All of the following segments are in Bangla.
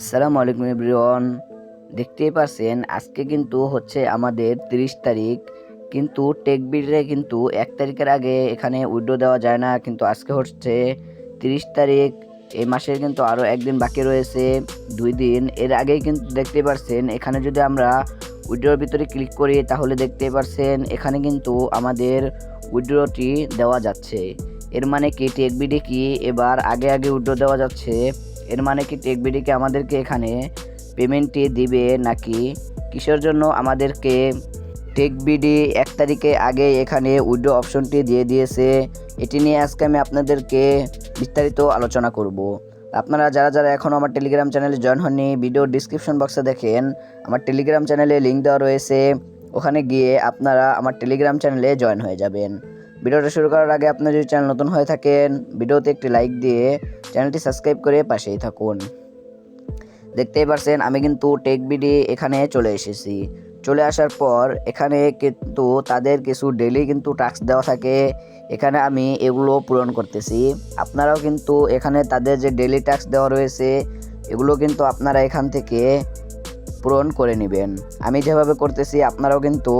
আসসালামু আলাইকুম এভরিওয়ান। দেখতেই পাচ্ছেন আজকে কিন্তু হচ্ছে আমাদের 30 তারিখ, কিন্তু টেকবিডে কিন্তু 1 তারিখের আগে এখানে উইথড্র দেওয়া যায় না। কিন্তু আজকে হচ্ছে 30 তারিখ, এই মাসের কিন্তু আরও একদিন বাকি রয়েছে, 2 দিন। এর আগেই কিন্তু দেখতেই পাচ্ছেন এখানে যদি আমরা উইথড্রর ভিতরে ক্লিক করি তাহলে দেখতেই পাচ্ছেন এখানে কিন্তু আমাদের উইথড্রটি দেওয়া যাচ্ছে। এর মানে কি টেকবিডে কি এবার আগে আগে উইথড্র দেওয়া যাচ্ছে? এর মানে কি টেকবিডিকে আমাদেরকে এখানে পেমেন্টটি দিবে নাকি কিসের জন্য আমাদেরকে টেকবিডি 1 তারিখে আগে এখানে উইথড্র অপশনটি দিয়ে দিয়েছে? এটি নিয়ে আজকে আমি আপনাদেরকে বিস্তারিত আলোচনা করব। আপনারা যারা যারা এখনও আমার টেলিগ্রাম চ্যানেলে জয়েন হননি, ভিডিও ডিসক্রিপশন বক্সে দেখেন আমার টেলিগ্রাম চ্যানেলে লিঙ্ক দেওয়া রয়েছে, ওখানে গিয়ে আপনারা আমার টেলিগ্রাম চ্যানেলে জয়েন হয়ে যাবেন। ভিডিওটা শুরু করার আগে আপনি যদি চ্যানেল নতুন হয়ে থাকেন, ভিডিওতে একটি লাইক দিয়ে চ্যানেলটি সাবস্ক্রাইব করে পাশেই থাকুন। দেখতেই পাচ্ছেন আমি কিন্তু টেকবিডি এখানে চলে এসেছি। চলে আসার পর এখানে কিন্তু তাদের কিছু ডেইলি কিন্তু টাস্ক দেওয়া থাকে, এখানে আমি এগুলো পূরণ করতেছি। আপনারাও কিন্তু এখানে তাদের যে ডেইলি টাস্ক দেওয়া রয়েছে এগুলো কিন্তু আপনারা এখান থেকে পূরণ করে নেবেন। আমি যেভাবে করতেছি আপনারাও কিন্তু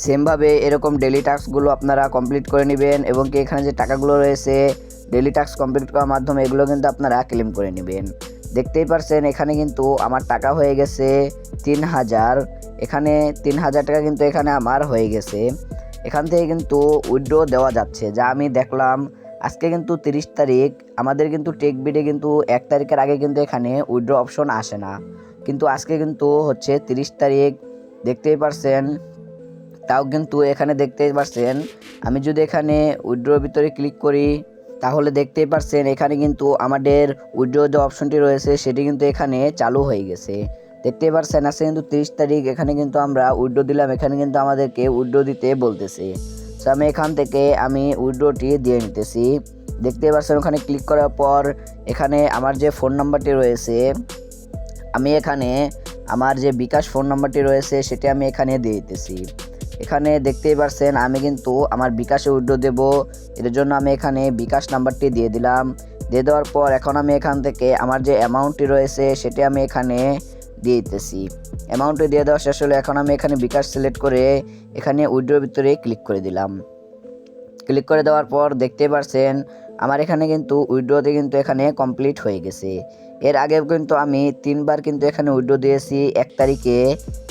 সেমভাবে এরকম ডেইলি টাস্কগুলো আপনারা কমপ্লিট করে নেবেন, এবং কি এখানে যে টাকাগুলো রয়েছে ডেইলি টাস্ক কমপ্লিট করার মাধ্যমে এগুলো কিন্তু আপনারা ক্লেম করে নেবেন। দেখতেই পারছেন এখানে কিন্তু আমার টাকা হয়ে গেছে 3000। এখানে 3000 টাকা কিন্তু এখানে আমার হয়ে গেছে। এখান থেকে কিন্তু উইথড্র দেওয়া যাচ্ছে, যা আমি দেখলাম। আজকে কিন্তু 30 তারিখ, আমাদের কিন্তু টেকবিডে কিন্তু 1 তারিখের আগে কিন্তু এখানে উইথড্র অপশন আসে না, কিন্তু আজকে কিন্তু হচ্ছে 30 তারিখ। দেখতেই পারছেন, তাও কিন্তু এখানে দেখতেই পারছেন আমি যদি এখানে উইথড্রর ভিতরে ক্লিক করি তাহলে দেখতেই পারছেন এখানে কিন্তু আমাদের উইথড্র যে অপশনটি রয়েছে সেটি কিন্তু এখানে চালু হয়ে গেছে। দেখতেই পারছেন আজকে কিন্তু 30 তারিখ, এখানে কিন্তু আমরা উইথড্র দিলাম, এখানে কিন্তু আমাদেরকে উইথড্র দিতে বলতেছে। সো আমি এখান থেকে উইথড্রটি দিয়ে নিতেছি। দেখতেই পারছেন ওখানে ক্লিক করার পর এখানে আমার যে ফোন নাম্বারটি রয়েছে, আমি এখানে আমার যে বিকাশ ফোন নাম্বারটি রয়েছে সেটি আমি এখানে দিয়ে দিতেছি। এখানে দেখতেই পারছেন আমি কিন্তু আমার বিকাশে উইথড্র দেব, এর জন্য আমি এখানে বিকাশ নাম্বারটি দিয়ে দিলাম। দিয়ে দেওয়ার পর এখন আমি এখান থেকে আমার যে অ্যামাউন্টটি রয়েছে সেটি আমি এখানে দিয়ে দিতেছি। অ্যামাউন্টটি দিয়ে দেওয়া শেষ হলে এখন আমি এখানে বিকাশ সিলেক্ট করে এখানে উইথড্রর ভিতরে ক্লিক করে দিলাম। ক্লিক করে দেওয়ার পর দেখতে পারছেন আমার এখানে কিন্তু উইথড্রতে কিন্তু এখানে কমপ্লিট হয়ে গেছে। এর আগেও কিন্তু আমি 3বার কিন্তু এখানে উইথড্র দিয়েছি 1 তারিখে,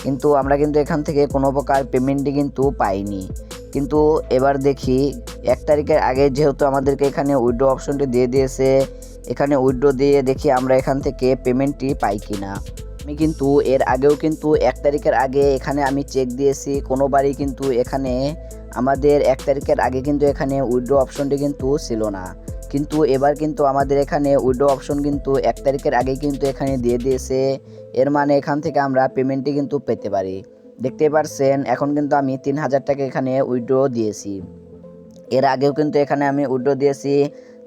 কিন্তু আমরা কিন্তু এখান থেকে কোনো প্রকার পেমেন্টই কিন্তু পাইনি। কিন্তু এবার দেখি 1 তারিখের আগে যেহেতু আমাদেরকে এখানে উইথড্র অপশনটি দিয়ে দিয়েছে, এখানে উইথড্র দিয়ে দেখি আমরা এখান থেকে পেমেন্টটি পাই কিনা। আমি কিন্তু এর আগেও কিন্তু 1 তারিখের আগে এখানে আমি চেক দিয়েছি, কোনোবারই কিন্তু এখানে আমাদের 1 তারিখের আগে কিন্তু এখানে উইথড্র অপশনটি কিন্তু ছিল না। কিন্তু এবার কিন্তু আমাদের এখানে উইথড্র অপশন কিন্তু 1 তারিখের আগে কিন্তু এখানে দিয়ে দিয়েছে, এর মানে এখান থেকে আমরা পেমেন্টটি কিন্তু পেতে পারি। দেখতে পারছেন এখন কিন্তু আমি 3000 টাকা এখানে উইথড্র দিয়েছি। এর আগেও কিন্তু এখানে আমি উইথড্র দিয়েছি,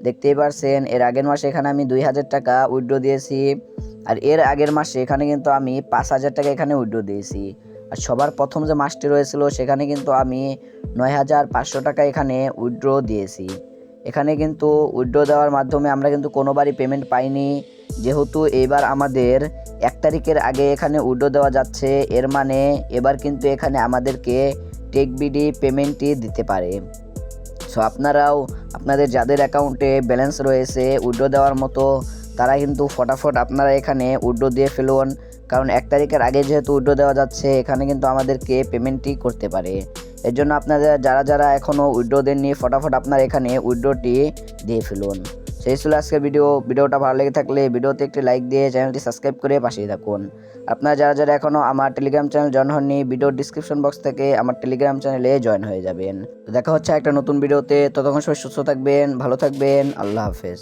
দেখতেই পারছেন এর আগের মাসে এখানে আমি 2000 টাকা উইথড্র দিয়েছি, আর এর আগের মাসে এখানে কিন্তু আমি 5000 টাকা এখানে উইথড্র দিয়েছি। আর সবার প্রথম যে মাসটি রয়েছিল সেখানে কিন্তু আমি 9500 টাকা এখানে উইথড্র দিয়েছি। এখানে কিন্তু উইথড্র দেওয়ার মাধ্যমে আমরা কিন্তু কোনোবারই পেমেন্ট পাইনি, যেহেতু এবার আমাদের 1 তারিখের আগে এখানে উইথড্র দেওয়া যাচ্ছে, এর মানে এবার কিন্তু এখানে আমাদেরকে টেকবিডি পেমেন্টটি দিতে পারে। সো আপনারাও আপনাদের যাদের অ্যাকাউন্টে ব্যালেন্স রয়েছে উইথড্র দেওয়ার মতো, তারা কিন্তু ফটাফট আপনারা এখানে উইথড্র দিয়ে ফেলুন, কারণ 1 তারিখের আগে যেহেতু উইথড্র দেওয়া যাচ্ছে এখানে কিন্তু আমাদেরকে পেমেন্টটি করতে পারে। এর জন্য আপনাদের যারা যারা এখনও উইথড্র দেননি ফটাফট আপনারা এখানে উইথড্রটি দিয়ে ফেলুন। সেই ছিল আজকের ভিডিওটা ভালো লেগে থাকলে ভিডিওতে একটি লাইক দিয়ে চ্যানেলটি সাবস্ক্রাইব করে পাশেই থাকুন। আপনারা যারা যারা এখনও আমার টেলিগ্রাম চ্যানেল জয়েন হননি, ভিডিওর ডিসক্রিপশন বক্স থেকে আমার টেলিগ্রাম চ্যানেলে জয়েন হয়ে যাবেন। দেখা হচ্ছে একটা নতুন ভিডিওতে, ততক্ষণ সবাই সুস্থ থাকবেন, ভালো থাকবেন, আল্লাহ হাফেজ।